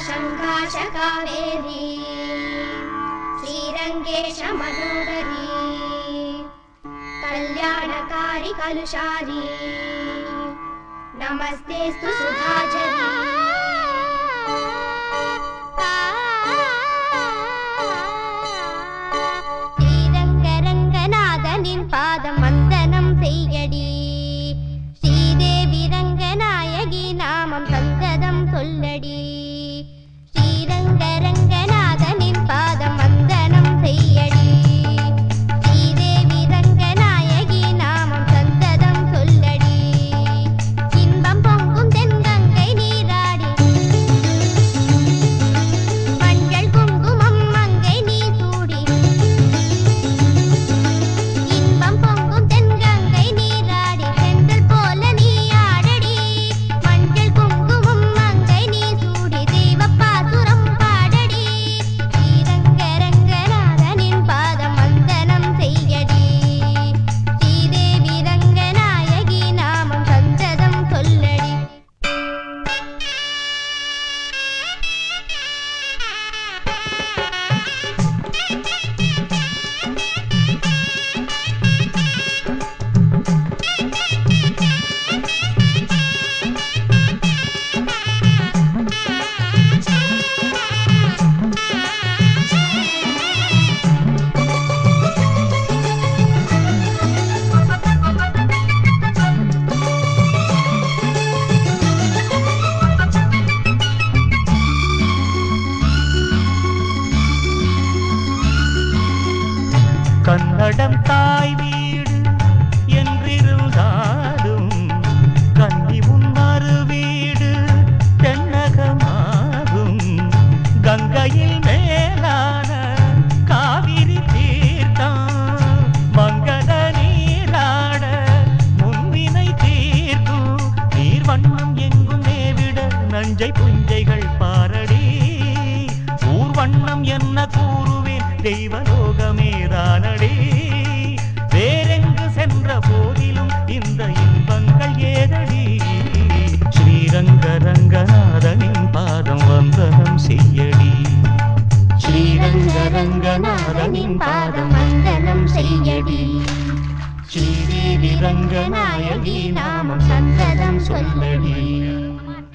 शङ्काश कावेरी श्रीरङ्गेश मनोहरी कल्याणकारी कलुषारी नमस्तेस्तु सुधाचरी श्रीरङ्गरङ्गनाथनिन् पादं वन्दनं सेयडी श्रीदेवी रङ्गनायकी नामं सन्ततं सोल्लडी श्रीरङ्गरङ्गनाथनिन् पादं वन्दनं सेयडी श्रीदेवी रङ्गनायकी नामं सन्ततं सोल्लडी इन्बं पोंगुम तेन्गङ्गै नीराडी मञ्जल कुङ्कुमं मङ्गै नी सूडी इन्बं पोंगुम तेन्गङ्गै नीराडी सेन्दल पोल नी आडडी मञ्जल कुङ्कुमं मङ्गै नी सूडी देवपासुरं पाडडी श्रीरङ्गरङ्गनाथनिन् पादं वन्दनं सेयडी श्रीदेवी रङ्गनायकी नामं सन्ततं सोल्लडी கன்னடம் தாய் வீடு என்றிருந்தாலும் கன்னி முன்மறு வீடு தென்னகமாகும் கங்கையில் மேலான காவிரி தீர்த்தம் மங்கள நீராட முன்வினை தீர்க்கும் நீர்வண்ணம் எங்கும் மேவிட நஞ்சை புஞ்சைகள் பாரடி ஊர்வண்ணம் என்ன கூறுவேன் தெய்வலோகமே தானடி வேறெங்கு சென்ற போதிலும் இந்த இன்பங்கள் ஏதடி ஸ்ரீரங்கரங்கநாதனின் பாதம் வந்தனம் செய்யடி ஸ்ரீரங்கரங்கநாதனின் பாதம் வந்தனம் செய்யடி ஸ்ரீதேவி ரங்கநாயகி நாமம் சந்ததம் சொல்லடி